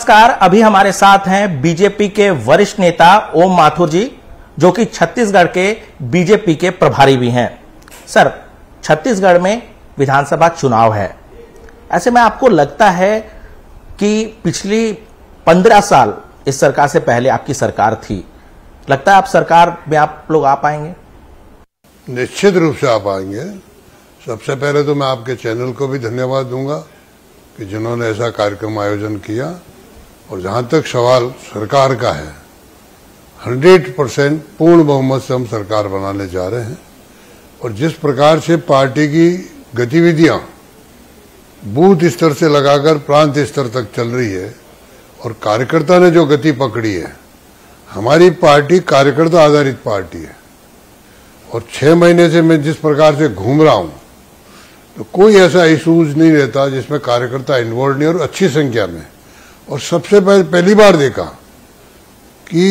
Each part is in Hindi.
नमस्कार। अभी हमारे साथ हैं बीजेपी के वरिष्ठ नेता ओम माथुर जी, जो कि छत्तीसगढ़ के बीजेपी के प्रभारी भी हैं। सर, छत्तीसगढ़ में विधानसभा चुनाव है, ऐसे में आपको लगता है कि पिछली 15 साल इस सरकार से पहले आपकी सरकार थी, लगता है आप सरकार में आप लोग आ पाएंगे? निश्चित रूप से आ पाएंगे। सबसे पहले तो मैं आपके चैनल को भी धन्यवाद दूंगा कि जिन्होंने ऐसा कार्यक्रम आयोजन किया। और जहां तक सवाल सरकार का है, 100% पूर्ण बहुमत से हम सरकार बनाने जा रहे हैं। और जिस प्रकार से पार्टी की गतिविधियां बूथ स्तर से लगाकर प्रांत स्तर तक चल रही है और कार्यकर्ता ने जो गति पकड़ी है, हमारी पार्टी कार्यकर्ता आधारित पार्टी है। और 6 महीने से मैं जिस प्रकार से घूम रहा हूं, तो कोई ऐसा इशूज नहीं रहता जिसमें कार्यकर्ता इन्वॉल्व नहीं, और अच्छी संख्या में। और सबसे पहली बार देखा कि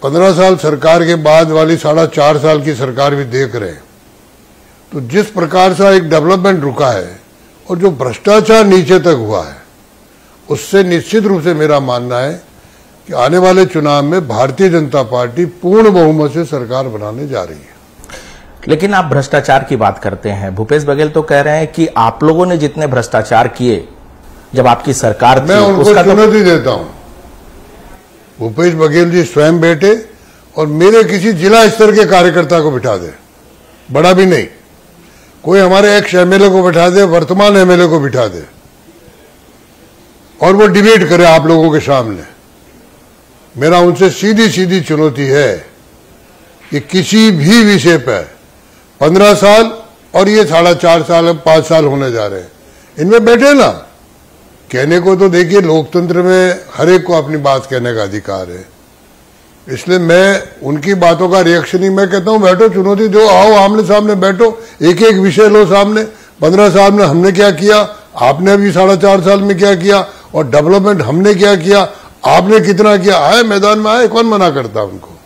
15 साल सरकार के बाद वाली 4.5 साल की सरकार भी देख रहे हैं, तो जिस प्रकार से एक डेवलपमेंट रुका है और जो भ्रष्टाचार नीचे तक हुआ है, उससे निश्चित रूप से मेरा मानना है कि आने वाले चुनाव में भारतीय जनता पार्टी पूर्ण बहुमत से सरकार बनाने जा रही है। लेकिन आप भ्रष्टाचार की बात करते हैं, भूपेश बघेल तो कह रहे हैं कि आप लोगों ने जितने भ्रष्टाचार किए जब आपकी सरकार थी, मैं उनको चुनौती देता हूं। भूपेश बघेल जी स्वयं बैठे और मेरे किसी जिला स्तर के कार्यकर्ता को बिठा दे, बड़ा भी नहीं, कोई हमारे एक्स एमएलए को बिठा दे, वर्तमान एमएलए को बिठा दे, और वो डिबेट करे आप लोगों के सामने। मेरा उनसे सीधी सीधी चुनौती है कि किसी भी विषय पर 15 साल और ये 4.5 साल 5 साल होने जा रहे हैं, इनमें बैठे ना। कहने को तो देखिए, लोकतंत्र में हर एक को अपनी बात कहने का अधिकार है, इसलिए मैं उनकी बातों का रिएक्शन ही मैं कहता हूं, बैठो, चुनौती दो, आओ आमने सामने बैठो, एक एक विषय लो सामने। 15 साल में हमने क्या किया, आपने अभी 4.5 साल में क्या किया, और डेवलपमेंट हमने क्या किया, आपने कितना किया। आए मैदान में आए, कौन मना करता उनको।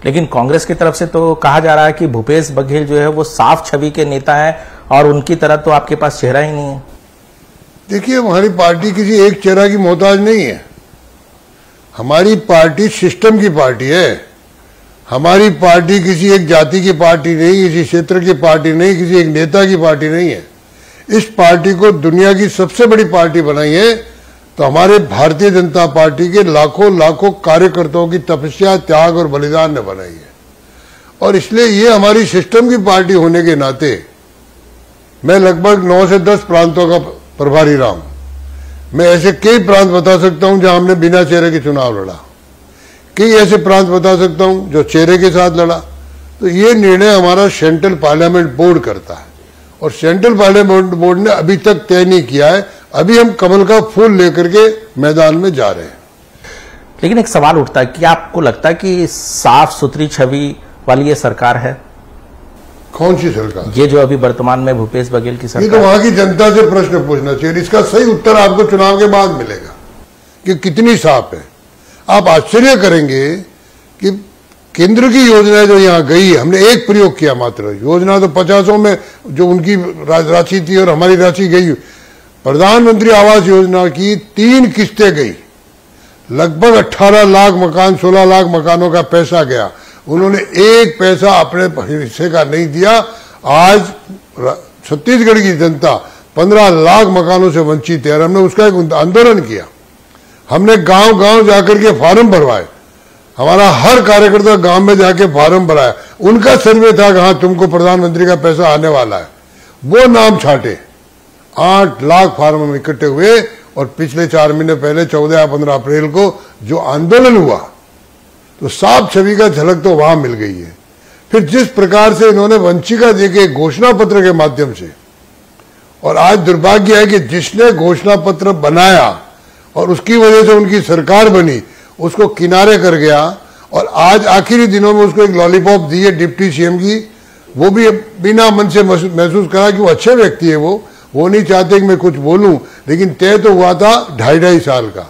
लेकिन कांग्रेस की तरफ से तो कहा जा रहा है कि भूपेश बघेल जो है वो साफ छवि के नेता है और उनकी तरह तो आपके पास चेहरा ही नहीं है। देखिए, हमारी पार्टी किसी एक चेहरा की मोहताज नहीं है। हमारी पार्टी सिस्टम की पार्टी है। हमारी पार्टी किसी एक जाति की पार्टी नहीं, किसी क्षेत्र की पार्टी नहीं, किसी एक नेता की पार्टी नहीं है। इस पार्टी को दुनिया की सबसे बड़ी पार्टी बनाई है तो हमारे भारतीय जनता पार्टी के लाखों लाखों कार्यकर्ताओं की तपस्या, त्याग और बलिदान ने बनाई है। और इसलिए ये हमारी सिस्टम की पार्टी होने के नाते मैं लगभग 9 से 10 प्रांतों का प्रभारी रहा हूं। मैं ऐसे कई प्रांत बता सकता हूं जहां हमने बिना चेहरे के चुनाव लड़ा, कई ऐसे प्रांत बता सकता हूं जो चेहरे के साथ लड़ा। तो ये निर्णय हमारा सेंट्रल पार्लियामेंट बोर्ड करता है, और सेंट्रल पार्लियामेंट बोर्ड ने अभी तक तय नहीं किया है। अभी हम कमल का फूल लेकर के मैदान में जा रहे हैं। लेकिन एक सवाल उठता है कि आपको लगता है कि साफ सुथरी छवि वाली ये सरकार है? कौन सी सरकार? ये जो अभी वर्तमान में भूपेश बघेल की सरकार। ये तो वहां की जनता से प्रश्न पूछना चाहिए, इसका सही उत्तर आपको चुनाव के बाद मिलेगा कि कितनी साफ है। आप आश्चर्य करेंगे कि केंद्र की योजना जो यहां गई, हमने एक प्रयोग किया मात्र, योजना तो 50 में जो उनकी राशि थी और हमारी राशि गई। प्रधानमंत्री आवास योजना की 3 किस्तें गई, लगभग 18 लाख मकान, 16 लाख मकानों का पैसा गया। उन्होंने एक पैसा अपने हिस्से का नहीं दिया। आज छत्तीसगढ़ की जनता 15 लाख मकानों से वंचित है। हमने उसका एक आंदोलन किया, हमने गांव गांव जाकर के फार्म भरवाए। हमारा हर कार्यकर्ता गांव में जाके फार्म भराया। उनका सर्वे था कि हाँ, तुमको प्रधानमंत्री का पैसा आने वाला है। वो नाम छाटे 8 लाख फार्म में इकट्ठे हुए। और पिछले 4 महीने पहले 14 या 15 अप्रैल को जो आंदोलन हुआ, तो साफ छवि का झलक तो वहां मिल गई है। फिर जिस प्रकार से इन्होंने वंचिका देके घोषणा पत्र के माध्यम से, और आज दुर्भाग्य है कि जिसने घोषणा पत्र बनाया और उसकी वजह से उनकी सरकार बनी, उसको किनारे कर गया। और आज आखिरी दिनों में उसको एक लॉलीपॉप दी है डिप्टी सीएम की। वो भी बिना मन से महसूस करा कि वो अच्छे व्यक्ति है, वो नहीं चाहते कि मैं कुछ बोलूं, लेकिन तय तो हुआ था 2.5 साल का,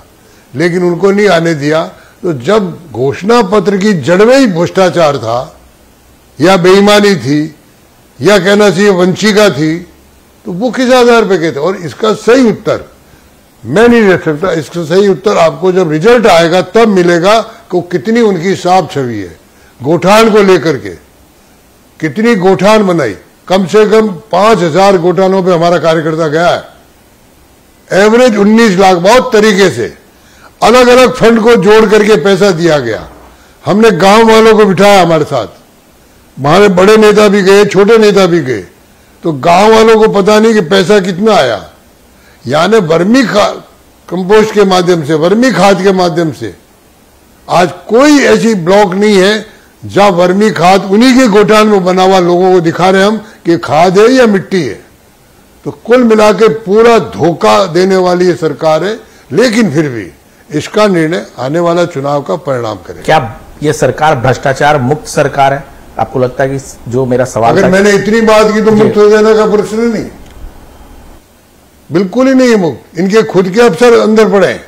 लेकिन उनको नहीं आने दिया। तो जब घोषणा पत्र की जड़ में ही भ्रष्टाचार था या बेईमानी थी या कहना चाहिए वंचिका थी, तो वो किस आधार पे कहते। और इसका सही उत्तर मैं नहीं रख सकता। इसका सही उत्तर आपको जब रिजल्ट आएगा तब मिलेगा कि कितनी उनकी साफ छवि है। गोठान को लेकर के कितनी गोठान बनाई, कम से कम 5000 गोठानों पे हमारा कार्यकर्ता गया है। एवरेज 19 लाख, बहुत तरीके से अलग अलग फंड को जोड़ करके पैसा दिया गया। हमने गांव वालों को बिठाया हमारे साथ, हमारे बड़े नेता भी गए, छोटे नेता भी गए, तो गांव वालों को पता नहीं कि पैसा कितना आया। यानी वर्मी कंपोस्ट के माध्यम से, वर्मी खाद के माध्यम से आज कोई ऐसी ब्लॉक नहीं है जहां वर्मी खाद उन्हीं के गोठान में बना हुआ लोगों को दिखा रहे हम कि खाद है या मिट्टी है। तो कुल मिला के पूरा धोखा देने वाली ये सरकार है, लेकिन फिर भी इसका निर्णय आने वाला चुनाव का परिणाम करेगा। क्या ये सरकार भ्रष्टाचार मुक्त सरकार है? आपको लगता है कि जो मेरा सवाल अगर मैंने इतनी बात की तो मुक्त हो जाने का प्रश्न नहीं, बिल्कुल ही नहीं है मुक्त। इनके खुद के अफसर अंदर पड़े,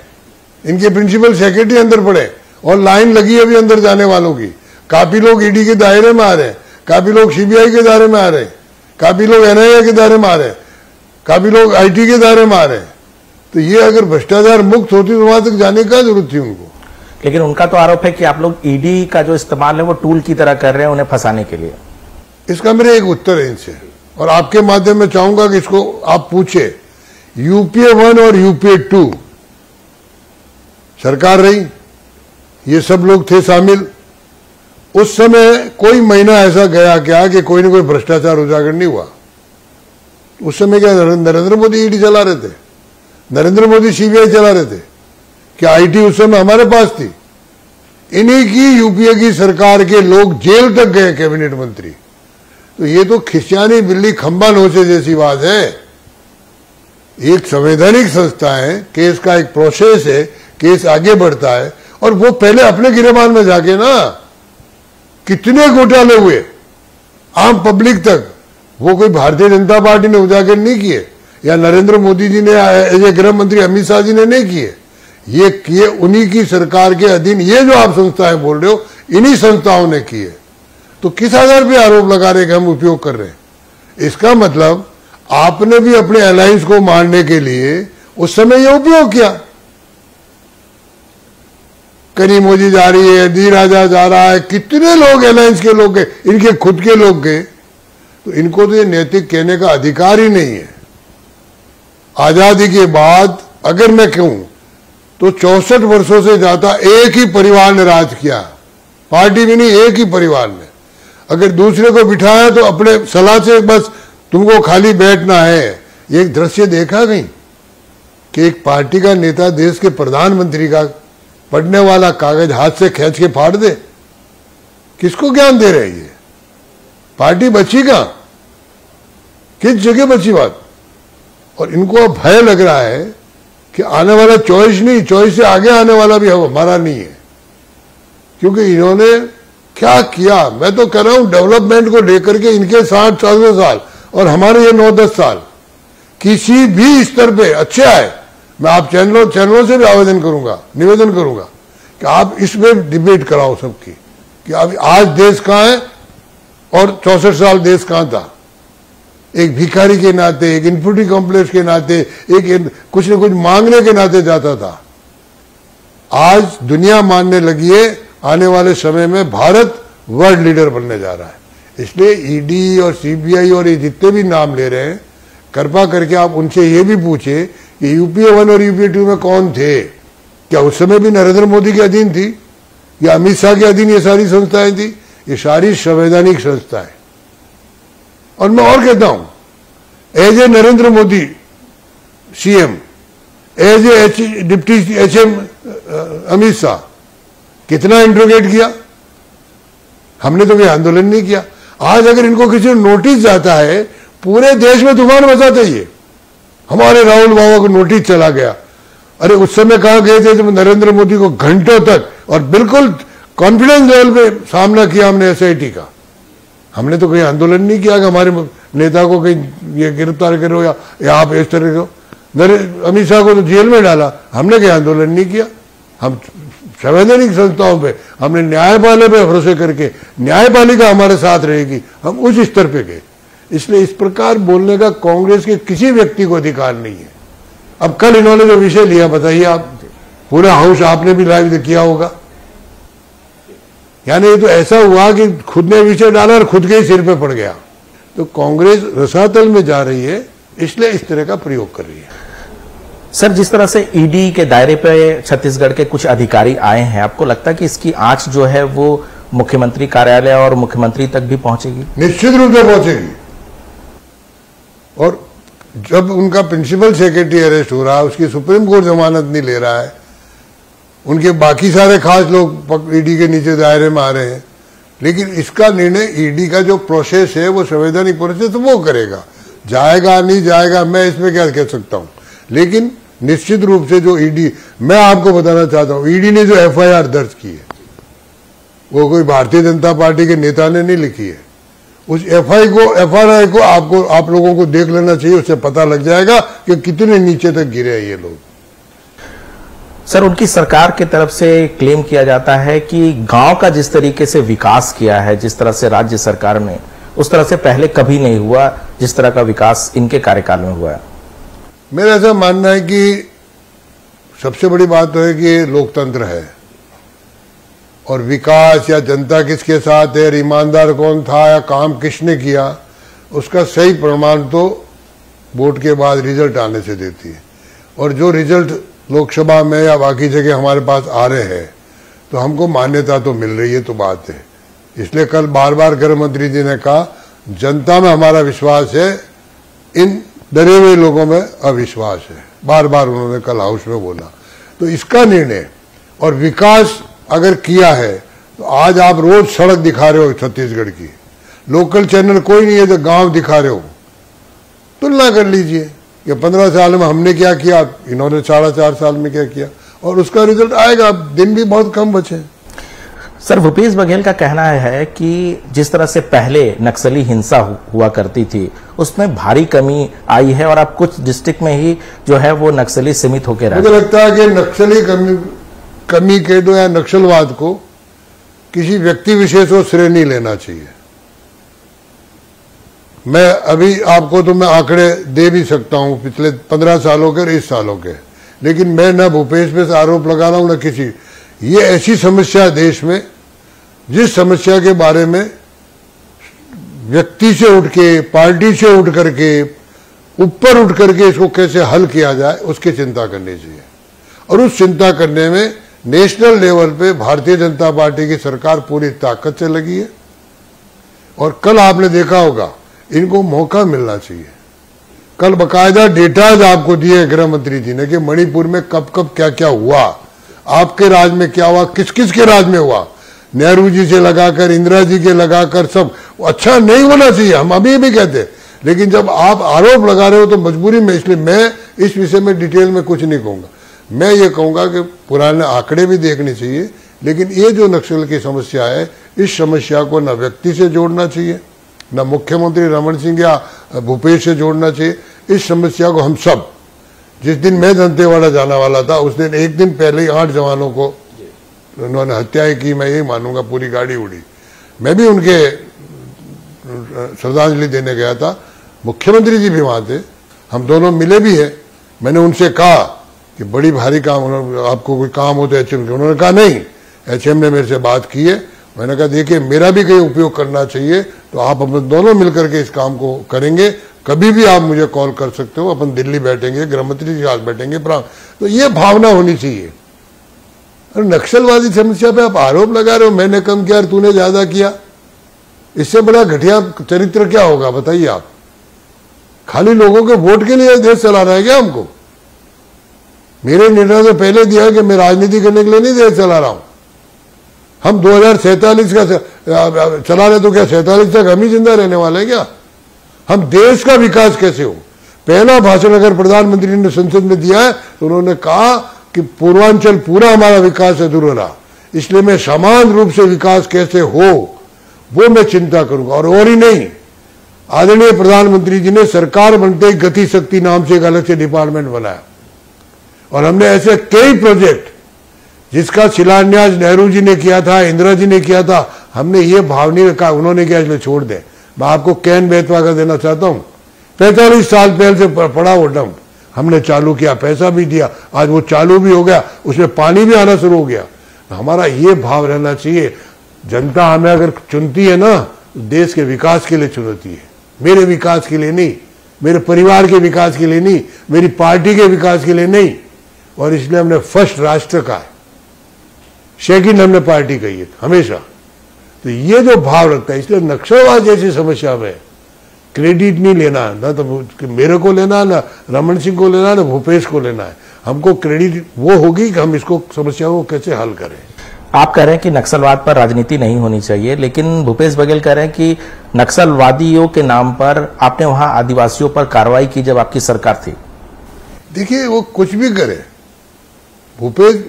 इनके प्रिंसिपल सेक्रेटरी अंदर पड़े और लाइन लगी है अभी अंदर जाने वालों की। काफी लोग ईडी के दायरे में आ रहे हैं, काफी लोग सीबीआई के दायरे में आ रहे हैं, काफी लोग एनआईए के दायरे में आ रहे हैं, काफी लोग आईटी के दायरे में आ रहे हैं। तो ये अगर भ्रष्टाचार मुक्त होती तो वहां तक जाने का जरूरत थी उनको। लेकिन उनका तो आरोप है कि आप लोग ईडी का जो इस्तेमाल है वो टूल की तरह कर रहे हैं उन्हें फंसाने के लिए। इसका मेरे एक उत्तर है इनसे, और आपके माध्यम में चाहूंगा कि इसको आप पूछे। यूपीए 1 और यूपीए 2 सरकार रही, ये सब लोग थे शामिल। उस समय कोई महीना ऐसा गया क्या कि कोई न कोई भ्रष्टाचार उजागर नहीं हुआ? उस समय क्या नरेंद्र मोदी ईडी चला रहे थे? नरेंद्र मोदी सीबीआई चला रहे थे? क्या आईटी उस समय हमारे पास थी? इन्हीं की यूपीए की सरकार के लोग जेल तक गए, कैबिनेट मंत्री। तो ये तो खिसियानी बिल्ली खंबा नोचे जैसी बात है। एक संवैधानिक संस्था है, केस का एक प्रोसेस है, केस आगे बढ़ता है, और वो पहले अपने गिरेबान में जाके ना कितने घोटाले हुए आम पब्लिक तक, वो कोई भारतीय जनता पार्टी ने उजागर नहीं किए, या नरेंद्र मोदी जी ने, या गृह मंत्री अमित शाह जी ने नहीं किए। ये किए उन्हीं की सरकार के अधीन, ये जो आप संस्थाएं बोल रहे हो, इन्हीं संस्थाओं ने किए। तो किस आधार पे आरोप लगा रहे कि हम उपयोग कर रहे हैं? इसका मतलब आपने भी अपने अलायंस को मारने के लिए उस समय ये उपयोग किया। कनीमोजी जा रही है, डी राजा जा रहा है, कितने लोग अलायंस के लोग गए, इनके खुद के लोग गए। तो इनको तो ये नैतिक कहने का अधिकार ही नहीं है। आजादी के बाद अगर मैं कहूं तो 64 वर्षों से ज्यादा एक ही परिवार ने राज किया, पार्टी भी नहीं, एक ही परिवार ने। अगर दूसरे को बिठाया तो अपने सलाह से बस तुमको खाली बैठना है। एक दृश्य देखा कहीं कि एक पार्टी का नेता देश के प्रधानमंत्री का पढ़ने वाला कागज हाथ से खींच के फाड़ दे? किसको ज्ञान दे रहे ये? पार्टी बची कहां? किस जगह बची बात? और इनको अब भय लग रहा है कि आने वाला चॉइस नहीं, चॉइस से आगे आने वाला भी हमारा नहीं है। क्योंकि इन्होंने क्या किया, मैं तो कह रहा हूं डेवलपमेंट को लेकर के इनके 60-70 साल और हमारे ये 9-10 साल किसी भी स्तर पे अच्छे आए। मैं आप चैनलों से भी आवेदन करूंगा, निवेदन करूंगा कि आप इसमें डिबेट कराओ सबकी कि अब आज देश कहां है और 64 साल देश कहां था। एक भिखारी के नाते, एक इन्फिनिटी कॉम्प्लेक्स के नाते, एक कुछ न कुछ मांगने के नाते जाता था। आज दुनिया मानने लगी है, आने वाले समय में भारत वर्ल्ड लीडर बनने जा रहा है। इसलिए ईडी और सीबीआई और ये जितने भी नाम ले रहे हैं, कृपा करके आप उनसे ये भी पूछे कि यूपीए 1 और यूपीए 2 में कौन थे? क्या उस समय भी नरेंद्र मोदी के अधीन थी या अमित शाह के अधीन ये सारी संस्थाएं थी? ये सारी संवैधानिक संस्थाएं। और मैं और कहता हूं, as a Narendra Modi CM, as a deputy HM Amit Shah, कितना इंट्रोगेट किया? हमने तो कोई आंदोलन नहीं किया। आज अगर इनको किसी नोटिस जाता है, पूरे देश में तूफान मचाते ये। हमारे राहुल बाबा को नोटिस चला गया। अरे उस समय कहां गए थे जब नरेंद्र मोदी को घंटों तक और बिल्कुल कॉन्फिडेंस लेवल पे सामना किया हमने एसआईटी का। हमने तो कोई आंदोलन नहीं किया कि हमारे नेता को कहीं ये गिरफ्तार करो या आप इस तरह को। अमित शाह को तो जेल में डाला, हमने कोई आंदोलन नहीं किया। हम संवैधानिक संस्थाओं पे, हमने न्यायपालिका पे भरोसे करके, न्यायपालिका हमारे साथ रहेगी, हम उस स्तर पे गए। इसलिए इस प्रकार बोलने का कांग्रेस के किसी व्यक्ति को अधिकार नहीं है। अब कल इन्होंने जो विषय लिया बताइए आप, पूरा हाउस आपने भी लाइव किया होगा। यानी ये तो ऐसा हुआ कि खुद ने विषय डाला और खुद के ही सिर पे पड़ गया। तो कांग्रेस रसातल में जा रही है, इसलिए इस तरह का प्रयोग कर रही है। सर, जिस तरह से ईडी के दायरे पे छत्तीसगढ़ के कुछ अधिकारी आए हैं, आपको लगता है कि इसकी आंच जो है वो मुख्यमंत्री कार्यालय और मुख्यमंत्री तक भी पहुंचेगी? निश्चित रूप से पहुंचेगी। और जब उनका प्रिंसिपल सेक्रेटरी अरेस्ट हो रहा है, उसकी सुप्रीम कोर्ट जमानत नहीं ले रहा है, उनके बाकी सारे खास लोग ईडी के नीचे दायरे में आ रहे हैं, लेकिन इसका निर्णय ईडी का जो प्रोसेस है वो संवैधानिक प्रोसेस वो करेगा। जाएगा नहीं जाएगा मैं इसमें क्या कह सकता हूं, लेकिन निश्चित रूप से जो ईडी, मैं आपको बताना चाहता हूं, ईडी ने जो एफआईआर दर्ज की है वो कोई भारतीय जनता पार्टी के नेता ने नहीं लिखी है। उस एफआईआर को आप लोगों को देख लेना चाहिए, उससे पता लग जाएगा कि कितने नीचे तक गिरे हैं ये लोग। सर, उनकी सरकार की तरफ से क्लेम किया जाता है कि गांव का जिस तरीके से विकास किया है, जिस तरह से राज्य सरकार ने, उस तरह से पहले कभी नहीं हुआ जिस तरह का विकास इनके कार्यकाल में हुआ है। मेरा ऐसा मानना है कि सबसे बड़ी बात तो है कि ये लोकतंत्र है और विकास या जनता किसके साथ है, ईमानदार कौन था या काम किसने किया, उसका सही प्रमाण तो वोट के बाद रिजल्ट आने से देती है। और जो रिजल्ट लोकसभा में या बाकी जगह हमारे पास आ रहे हैं तो हमको मान्यता तो मिल रही है, तो बात है। इसलिए कल बार बार गृह मंत्री जी ने कहा जनता में हमारा विश्वास है, इन डरे हुए लोगों में अविश्वास है, बार बार उन्होंने कल हाउस में बोला। तो इसका निर्णय और विकास अगर किया है तो आज आप रोज सड़क दिखा रहे हो छत्तीसगढ़ की, लोकल चैनल कोई नहीं है जो गांव दिखा रहे हो। तुलना कर लीजिए कि 15 साल में हमने क्या किया, इन्होंने 4.5 साल में क्या किया, और उसका रिजल्ट आएगा। दिन भी बहुत कम बचे। सर, भूपेश बघेल का कहना है कि जिस तरह से पहले नक्सली हिंसा हुआ करती थी उसमें भारी कमी आई है और अब कुछ डिस्ट्रिक्ट में ही जो है वो नक्सली सीमित होकर मुझे लगता है कि नक्सली कमी कह दो या नक्सलवाद को किसी व्यक्ति विशेष को श्रेय नहीं लेना चाहिए। मैं अभी आपको तो मैं आंकड़े दे भी सकता हूं पिछले 15 सालों के और इस सालों के, लेकिन मैं न भूपेश पे आरोप लगा रहा हूं न किसी। ये ऐसी समस्या है देश में जिस समस्या के बारे में व्यक्ति से उठ के, पार्टी से उठ करके, ऊपर उठ करके इसको कैसे हल किया जाए उसकी चिंता करनी चाहिए। और उस चिंता करने में नेशनल लेवल पे भारतीय जनता पार्टी की सरकार पूरी ताकत से लगी है। और कल आपने देखा होगा इनको मौका मिलना चाहिए। कल बकायदा डेटाज आपको दिए गृह मंत्री जी ने कि मणिपुर में कब कब क्या क्या हुआ, आपके राज में क्या हुआ, किस किस के राज में हुआ, नेहरू जी से लगाकर इंदिरा जी के लगाकर सब। अच्छा नहीं होना चाहिए, हम अभी भी कहते, लेकिन जब आप आरोप लगा रहे हो तो मजबूरी में, इसलिए मैं इस विषय में डिटेल में कुछ नहीं कहूंगा। मैं ये कहूंगा कि पुराने आंकड़े भी देखने चाहिए, लेकिन ये जो नक्सल की समस्या है इस समस्या को न व्यक्ति से जोड़ना चाहिए, न मुख्यमंत्री रमन सिंह या भूपेश से जोड़ना चाहिए। इस समस्या को हम सब, जिस दिन मैं दंतेवाड़ा जाने वाला था उस दिन एक दिन पहले ही 8 जवानों को उन्होंने हत्याएं की, मैं यही मानूंगा, पूरी गाड़ी उड़ी। मैं भी उनके श्रद्धांजलि देने गया था, मुख्यमंत्री जी भी वहां थे, हम दोनों मिले भी हैं। मैंने उनसे कहा कि बड़ी भारी काम, आपको कोई काम हो तो एचएम के, उन्होंने कहा नहीं, एचएम ने मेरे से बात की है। मैंने कहा देखिए मेरा भी कहीं उपयोग करना चाहिए तो आप अपन दोनों मिलकर के इस काम को करेंगे, कभी भी आप मुझे कॉल कर सकते हो, अपन दिल्ली बैठेंगे, गृह मंत्री जी के साथ बैठेंगे। तो ये भावना होनी चाहिए। और नक्सलवादी समस्या पे आप आरोप लगा रहे हो मैंने कम किया और तूने ज्यादा किया, इससे बड़ा घटिया चरित्र क्या होगा बताइए आप। खाली लोगों के वोट के लिए देश चला रहा है क्या हमको? मेरे निर्णय से पहले दिया है कि मैं राजनीति करने के लिए नहीं देश चला रहा हूं। हम 2047 का चला रहे तो क्या 47 तक हम ही जिंदा रहने वाले हैं क्या? हम देश का विकास कैसे हो? पहला भाषण अगर प्रधानमंत्री ने संसद में दिया है तो उन्होंने कहा कि पूर्वांचल पूरा हमारा विकास अधूरा रहा, इसलिए मैं समान रूप से विकास कैसे हो वो मैं चिंता करूंगा। और ही नहीं, आदरणीय प्रधानमंत्री जी ने सरकार बनते ही गति शक्ति नाम से एक अलग से डिपार्टमेंट बनाया और हमने ऐसे कई प्रोजेक्ट जिसका शिलान्यास नेहरू जी ने किया था, इंदिरा जी ने किया था, हमने ये भाव नहीं रखा उन्होंने किया इसलिए छोड़ दें। मैं आपको कैन बेतवा का देना चाहता हूं, 45 साल पहले से पड़ा वो डंप हमने चालू किया, पैसा भी दिया, आज वो चालू भी हो गया, उसमें पानी भी आना शुरू हो गया। हमारा ये भाव रहना चाहिए, जनता हमें अगर चुनती है ना, देश के विकास के लिए चुनती है, मेरे विकास के लिए नहीं, मेरे परिवार के विकास के लिए नहीं, मेरी पार्टी के विकास के लिए नहीं। और इसलिए हमने फर्स्ट राष्ट्र का है, सेकंड हमने पार्टी कही है हमेशा। तो ये जो भाव रखता है, इसलिए नक्सलवाद जैसी समस्या में क्रेडिट नहीं लेना, ना तो मेरे को लेना, ना रमन सिंह को लेना, ना भूपेश को लेना है। हमको क्रेडिट वो होगी कि हम इसको समस्या को कैसे हल करें। आप कह रहे हैं कि नक्सलवाद पर राजनीति नहीं होनी चाहिए, लेकिन भूपेश बघेल कह रहे हैं कि नक्सलवादियों के नाम पर आपने वहां आदिवासियों पर कार्रवाई की जब आपकी सरकार थी। देखिए, वो कुछ भी करे, भूपेश,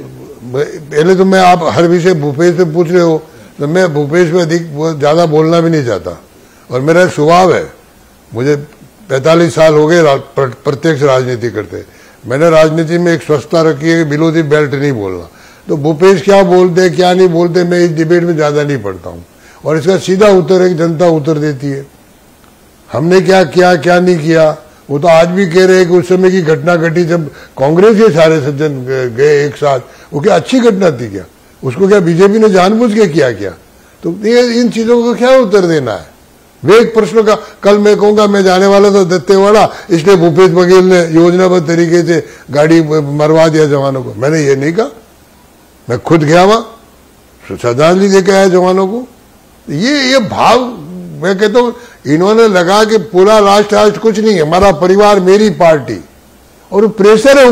पहले तो मैं, आप हर विषय भूपेश से पूछ रहे हो, तो मैं भूपेश में अधिक ज्यादा बोलना भी नहीं चाहता। और मेरा एक स्वभाव है, मुझे 45 साल हो गए प्रत्यक्ष राजनीति करते। मैंने राजनीति में एक स्वच्छता रखी है, बिलो दी बेल्ट नहीं बोलना। तो भूपेश क्या बोलते क्या नहीं बोलते, मैं इस डिबेट में ज्यादा नहीं पढ़ता हूं। और इसका सीधा उत्तर है कि जनता उत्तर देती है, हमने क्या किया क्या नहीं किया। वो तो आज भी कह रहे हैं कि उस समय की घटना घटी जब कांग्रेस के सारे सज्जन गए एक साथ, वो क्या अच्छी घटना थी क्या? उसको क्या बीजेपी ने जानबूझ के किया क्या? तो ये इन चीजों को क्या उत्तर देना है? वे एक प्रश्न का, कल मैं कहूंगा मैं जाने वाला था दत्तेवाड़ा, इसलिए भूपेश बघेल ने योजनाबद्ध तरीके से गाड़ी मरवा दिया जवानों को। मैंने ये नहीं कहा, मैं खुद गया वहां, श्रद्धांजलि देकर आया जवानों को। ये भाव मैं कहता हूं, इन्होंने लगा कि पूरा राष्ट्र कुछ नहीं है, हमारा परिवार, मेरी पार्टी, और प्रेशर है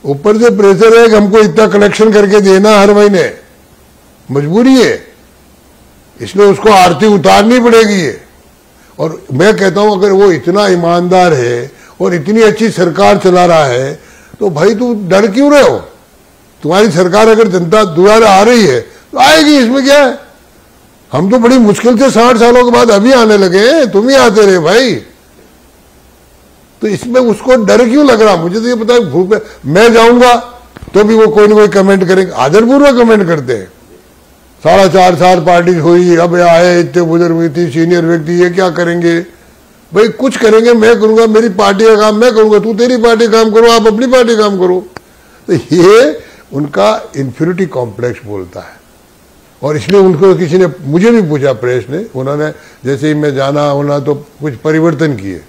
ऊपर से प्रेशर है कि हमको इतना कलेक्शन करके देना हर महीने, मजबूरी है, इसलिए उसको आरती उतारनी पड़ेगी है। और मैं कहता हूं, अगर वो इतना ईमानदार है और इतनी अच्छी सरकार चला रहा है, तो भाई तू डर क्यों रहे हो? तुम्हारी सरकार अगर जनता दोबारा आ रही है तो आएगी, इसमें क्या है? हम तो बड़ी मुश्किल से 60 सालों के बाद अभी आने लगे, तुम ही आते रहे भाई। तो इसमें उसको डर क्यों लग रहा? मुझे तो ये पता है, मैं जाऊंगा तो भी वो कोई ना कोई कमेंट करेंगे, आदरपूर्वक कमेंट करते हैं। 4.5 साल पार्टी हुई, अब आए इतने बुजुर्ग व्यक्ति, सीनियर व्यक्ति, ये क्या करेंगे? भाई कुछ करेंगे, मैं करूंगा, मेरी पार्टी का काम मैं करूंगा, तू तेरी पार्टी काम करो, आप अपनी पार्टी काम करो। तो ये उनका इंफीरियरिटी कॉम्प्लेक्स बोलता है। और इसलिए उनको किसी ने, मुझे भी पूछा प्रेस ने, उन्होंने जैसे ही मैं जाना होना तो कुछ परिवर्तन किए,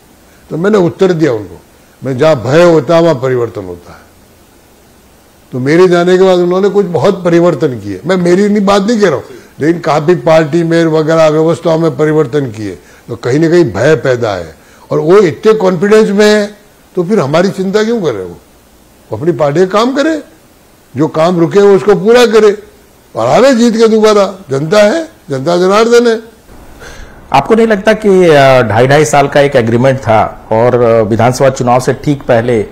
तो मैंने उत्तर दिया उनको, मैं जहां भय होता है वहां परिवर्तन होता है। तो मेरे जाने के बाद उन्होंने कुछ बहुत परिवर्तन किए, मैं मेरी बात नहीं कह रहा हूं, लेकिन काफी पार्टी में वगैरह व्यवस्थाओं में परिवर्तन किए, तो कहीं ना कहीं भय पैदा है। और वो इतने कॉन्फिडेंस में है, तो फिर हमारी चिंता क्यों करे? वो अपनी पार्टी का काम करे, जो काम रुके वो उसको पूरा करे, और आवे जीत के दोबारा। जनता है, जनता जनार्दन है। आपको नहीं लगता कि 2.5 साल का एक एग्रीमेंट था, और विधानसभा चुनाव से ठीक पहले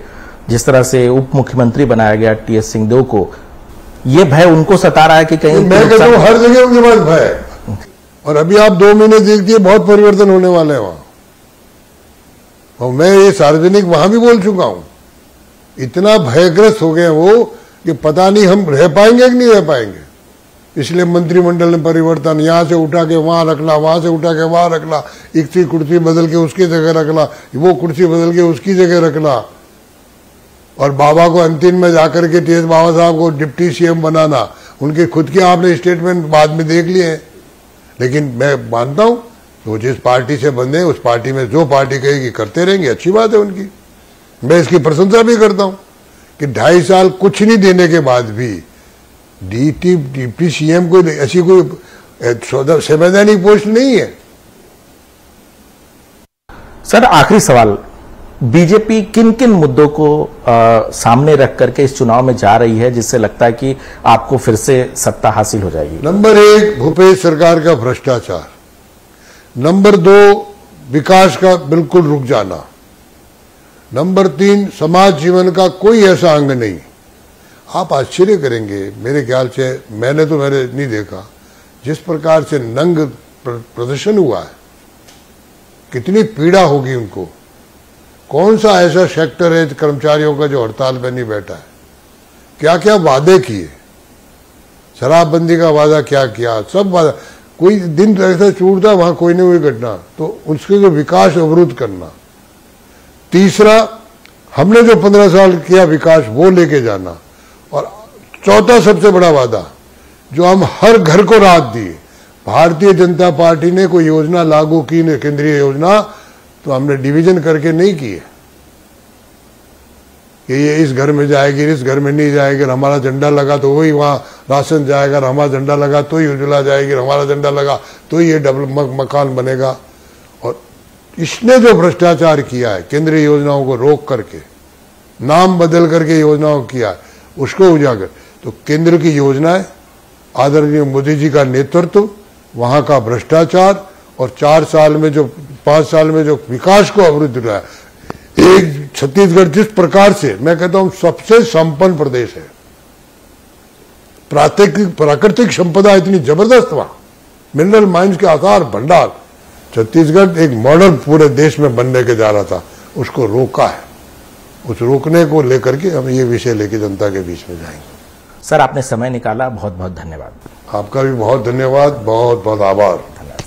जिस तरह से उप मुख्यमंत्री बनाया गया टीएस सिंहदेव को, ये भय उनको सता रहा है कि कहीं? मैं कहता हूं हर जगह उनके पास भय है। और अभी आप 2 महीने देखिए, बहुत परिवर्तन होने वाले हैं वहां। और मैं ये सार्वजनिक वहां भी बोल चुका हूं, इतना भयग्रस्त हो गए वो कि पता नहीं हम रह पाएंगे कि नहीं रह पाएंगे। इसलिए मंत्रिमंडल में परिवर्तन, यहां से उठा के वहां रखना, वहां से उठा के वहां रखना, एक सी कुर्सी बदल के उसकी जगह रखना, वो कुर्सी बदल के उसकी जगह रखना, और बाबा को अंतिम में जाकर के टीएस बाबा साहब को डिप्टी सीएम बनाना। उनके खुद के आपने स्टेटमेंट बाद में देख लिए हैं, लेकिन मैं मानता हूं वो जिस पार्टी से बंधे उस पार्टी में जो पार्टी कहेगी करते रहेंगे, अच्छी बात है उनकी, मैं इसकी प्रशंसा भी करता हूं कि 2.5 साल कुछ नहीं देने के बाद भी डिप्टी सीएम को ऐसी कोई संवैधानिक पोस्ट नहीं है। सर, आखिरी सवाल, बीजेपी किन किन मुद्दों को सामने रख करके इस चुनाव में जा रही है जिससे लगता है कि आपको फिर से सत्ता हासिल हो जाएगी? नंबर 1 भूपेश सरकार का भ्रष्टाचार, नंबर 2 विकास का बिल्कुल रुक जाना, नंबर 3 समाज जीवन का कोई ऐसा अंग नहीं। आप आश्चर्य करेंगे, मेरे ख्याल से मैंने नहीं देखा जिस प्रकार से नंग प्रदर्शन हुआ है, कितनी पीड़ा होगी उनको। कौन सा ऐसा सेक्टर है कर्मचारियों का जो हड़ताल पे नहीं बैठा है? क्या क्या वादे किए, शराबबंदी का वादा क्या किया, सब वादा, कोई दिन ऐसा छूटता वहां कोई नहीं हुई घटना, तो उसके जो विकास अवरुद्ध करना। तीसरा हमने जो 15 साल किया विकास वो लेके जाना। और चौथा सबसे बड़ा वादा जो हम हर घर को राहत दिए, भारतीय जनता पार्टी ने कोई योजना लागू की न केंद्रीय योजना तो हमने डिवीजन करके नहीं की है कि ये इस घर में जाएगी, इस घर में नहीं जाएगी। हमारा झंडा लगा तो वही वहां राशन जाएगा, हमारा झंडा लगा तो ही उज्ज्वला जाएगी, हमारा झंडा लगा तो ही ये डबल मकान बनेगा। और इसने जो भ्रष्टाचार किया है, केंद्रीय योजनाओं को रोक करके, नाम बदल करके योजनाओं किया है, उसको उजागर। तो केंद्र की योजनाएं, आदरणीय मोदी जी का नेतृत्व, वहां का भ्रष्टाचार और 5 साल में जो विकास को अवरुद्ध रहा है। एक छत्तीसगढ़ जिस प्रकार से मैं कहता हूं सबसे संपन्न प्रदेश है, प्राकृतिक संपदा इतनी जबरदस्त वहां, मिनरल माइंस के आधार भंडार, छत्तीसगढ़ एक मॉडल पूरे देश में बनने के जा रहा था, उसको रोका है। उस रोकने को लेकर के हम ये विषय लेके जनता के बीच में जाएंगे। सर, आपने समय निकाला, बहुत बहुत धन्यवाद। आपका भी बहुत धन्यवाद, बहुत बहुत आभार। धन्यवाद।